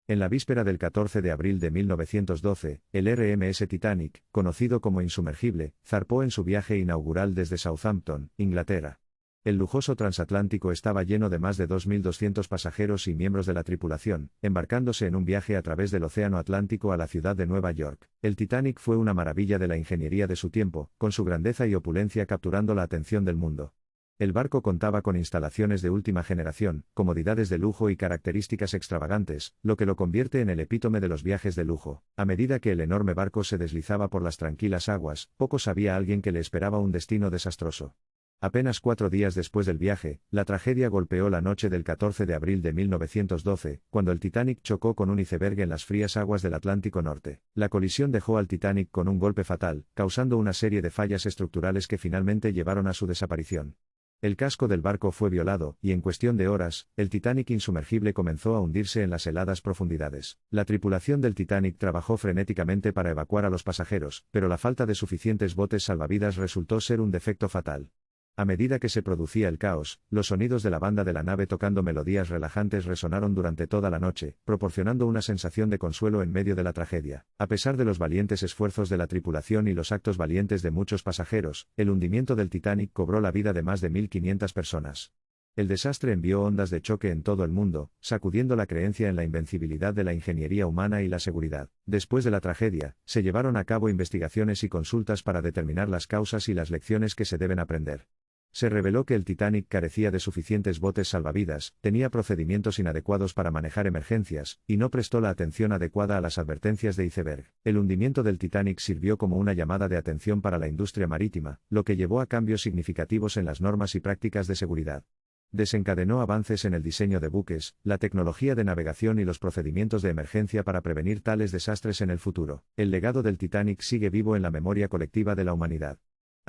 En la víspera del 14 de abril de 1912, el RMS Titanic, conocido como insumergible, zarpó en su viaje inaugural desde Southampton, Inglaterra. El lujoso transatlántico estaba lleno de más de 2.200 pasajeros y miembros de la tripulación, embarcándose en un viaje a través del Océano Atlántico a la ciudad de Nueva York. El Titanic fue una maravilla de la ingeniería de su tiempo, con su grandeza y opulencia capturando la atención del mundo. El barco contaba con instalaciones de última generación, comodidades de lujo y características extravagantes, lo que lo convierte en el epítome de los viajes de lujo. A medida que el enorme barco se deslizaba por las tranquilas aguas, poco sabía alguien que le esperaba un destino desastroso. Apenas 4 días después del viaje, la tragedia golpeó la noche del 14 de abril de 1912, cuando el Titanic chocó con un iceberg en las frías aguas del Atlántico Norte. La colisión dejó al Titanic con un golpe fatal, causando una serie de fallas estructurales que finalmente llevaron a su desaparición. El casco del barco fue violado, y en cuestión de horas, el Titanic insumergible comenzó a hundirse en las heladas profundidades. La tripulación del Titanic trabajó frenéticamente para evacuar a los pasajeros, pero la falta de suficientes botes salvavidas resultó ser un defecto fatal. A medida que se producía el caos, los sonidos de la banda de la nave tocando melodías relajantes resonaron durante toda la noche, proporcionando una sensación de consuelo en medio de la tragedia. A pesar de los valientes esfuerzos de la tripulación y los actos valientes de muchos pasajeros, el hundimiento del Titanic cobró la vida de más de 1.500 personas. El desastre envió ondas de choque en todo el mundo, sacudiendo la creencia en la invencibilidad de la ingeniería humana y la seguridad. Después de la tragedia, se llevaron a cabo investigaciones y consultas para determinar las causas y las lecciones que se deben aprender. Se reveló que el Titanic carecía de suficientes botes salvavidas, tenía procedimientos inadecuados para manejar emergencias, y no prestó la atención adecuada a las advertencias de iceberg. El hundimiento del Titanic sirvió como una llamada de atención para la industria marítima, lo que llevó a cambios significativos en las normas y prácticas de seguridad. Desencadenó avances en el diseño de buques, la tecnología de navegación y los procedimientos de emergencia para prevenir tales desastres en el futuro. El legado del Titanic sigue vivo en la memoria colectiva de la humanidad.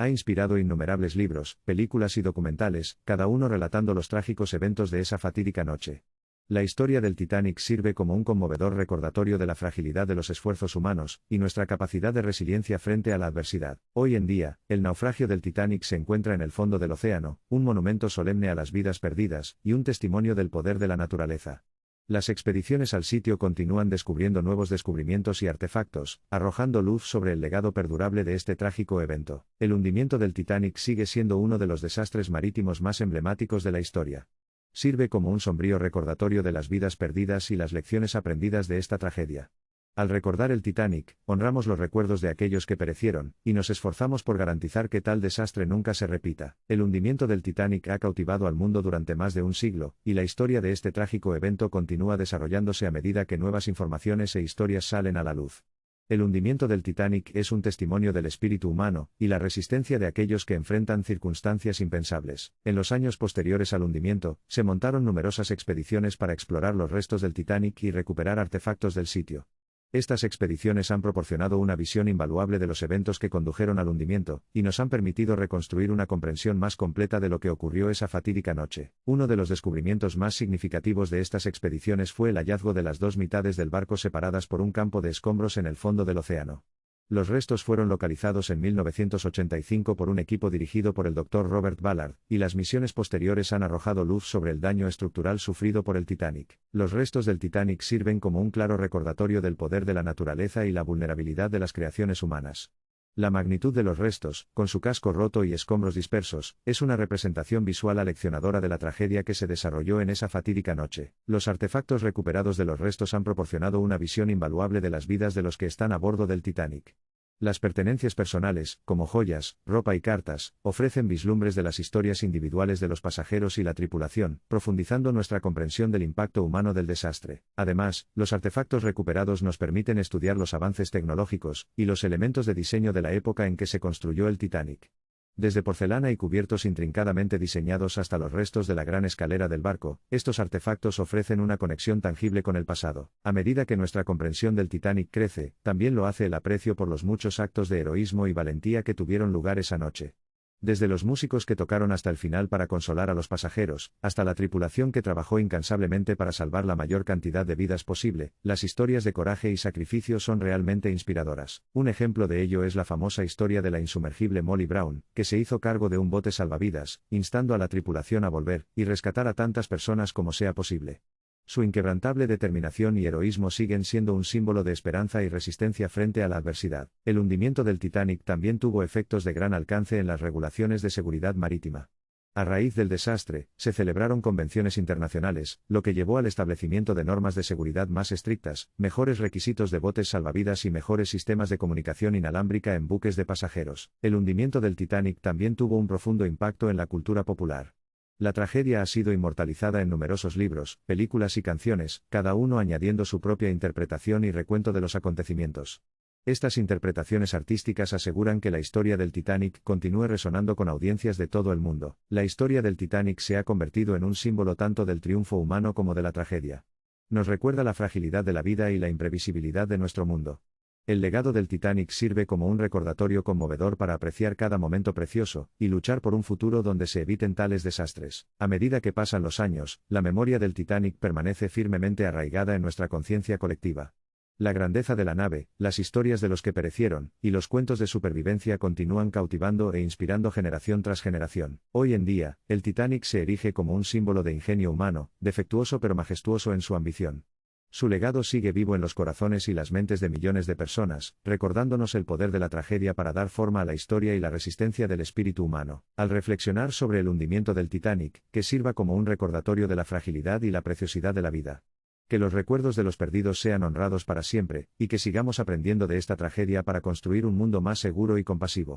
Ha inspirado innumerables libros, películas y documentales, cada uno relatando los trágicos eventos de esa fatídica noche. La historia del Titanic sirve como un conmovedor recordatorio de la fragilidad de los esfuerzos humanos, y nuestra capacidad de resiliencia frente a la adversidad. Hoy en día, el naufragio del Titanic se encuentra en el fondo del océano, un monumento solemne a las vidas perdidas, y un testimonio del poder de la naturaleza. Las expediciones al sitio continúan descubriendo nuevos descubrimientos y artefactos, arrojando luz sobre el legado perdurable de este trágico evento. El hundimiento del Titanic sigue siendo uno de los desastres marítimos más emblemáticos de la historia. Sirve como un sombrío recordatorio de las vidas perdidas y las lecciones aprendidas de esta tragedia. Al recordar el Titanic, honramos los recuerdos de aquellos que perecieron, y nos esforzamos por garantizar que tal desastre nunca se repita. El hundimiento del Titanic ha cautivado al mundo durante más de un siglo, y la historia de este trágico evento continúa desarrollándose a medida que nuevas informaciones e historias salen a la luz. El hundimiento del Titanic es un testimonio del espíritu humano, y la resistencia de aquellos que enfrentan circunstancias impensables. En los años posteriores al hundimiento, se montaron numerosas expediciones para explorar los restos del Titanic y recuperar artefactos del sitio. Estas expediciones han proporcionado una visión invaluable de los eventos que condujeron al hundimiento, y nos han permitido reconstruir una comprensión más completa de lo que ocurrió esa fatídica noche. Uno de los descubrimientos más significativos de estas expediciones fue el hallazgo de las dos mitades del barco separadas por un campo de escombros en el fondo del océano. Los restos fueron localizados en 1985 por un equipo dirigido por el Dr. Robert Ballard, y las misiones posteriores han arrojado luz sobre el daño estructural sufrido por el Titanic. Los restos del Titanic sirven como un claro recordatorio del poder de la naturaleza y la vulnerabilidad de las creaciones humanas. La magnitud de los restos, con su casco roto y escombros dispersos, es una representación visual aleccionadora de la tragedia que se desarrolló en esa fatídica noche. Los artefactos recuperados de los restos han proporcionado una visión invaluable de las vidas de los que están a bordo del Titanic. Las pertenencias personales, como joyas, ropa y cartas, ofrecen vislumbres de las historias individuales de los pasajeros y la tripulación, profundizando nuestra comprensión del impacto humano del desastre. Además, los artefactos recuperados nos permiten estudiar los avances tecnológicos y los elementos de diseño de la época en que se construyó el Titanic. Desde porcelana y cubiertos intrincadamente diseñados hasta los restos de la gran escalera del barco, estos artefactos ofrecen una conexión tangible con el pasado. A medida que nuestra comprensión del Titanic crece, también lo hace el aprecio por los muchos actos de heroísmo y valentía que tuvieron lugar esa noche. Desde los músicos que tocaron hasta el final para consolar a los pasajeros, hasta la tripulación que trabajó incansablemente para salvar la mayor cantidad de vidas posible, las historias de coraje y sacrificio son realmente inspiradoras. Un ejemplo de ello es la famosa historia de la insumergible Molly Brown, que se hizo cargo de un bote salvavidas, instando a la tripulación a volver y rescatar a tantas personas como sea posible. Su inquebrantable determinación y heroísmo siguen siendo un símbolo de esperanza y resistencia frente a la adversidad. El hundimiento del Titanic también tuvo efectos de gran alcance en las regulaciones de seguridad marítima. A raíz del desastre, se celebraron convenciones internacionales, lo que llevó al establecimiento de normas de seguridad más estrictas, mejores requisitos de botes salvavidas y mejores sistemas de comunicación inalámbrica en buques de pasajeros. El hundimiento del Titanic también tuvo un profundo impacto en la cultura popular. La tragedia ha sido inmortalizada en numerosos libros, películas y canciones, cada uno añadiendo su propia interpretación y recuento de los acontecimientos. Estas interpretaciones artísticas aseguran que la historia del Titanic continúe resonando con audiencias de todo el mundo. La historia del Titanic se ha convertido en un símbolo tanto del triunfo humano como de la tragedia. Nos recuerda la fragilidad de la vida y la imprevisibilidad de nuestro mundo. El legado del Titanic sirve como un recordatorio conmovedor para apreciar cada momento precioso, y luchar por un futuro donde se eviten tales desastres. A medida que pasan los años, la memoria del Titanic permanece firmemente arraigada en nuestra conciencia colectiva. La grandeza de la nave, las historias de los que perecieron, y los cuentos de supervivencia continúan cautivando e inspirando generación tras generación. Hoy en día, el Titanic se erige como un símbolo de ingenio humano, defectuoso pero majestuoso en su ambición. Su legado sigue vivo en los corazones y las mentes de millones de personas, recordándonos el poder de la tragedia para dar forma a la historia y la resistencia del espíritu humano. Al reflexionar sobre el hundimiento del Titanic, que sirva como un recordatorio de la fragilidad y la preciosidad de la vida. Que los recuerdos de los perdidos sean honrados para siempre, y que sigamos aprendiendo de esta tragedia para construir un mundo más seguro y compasivo.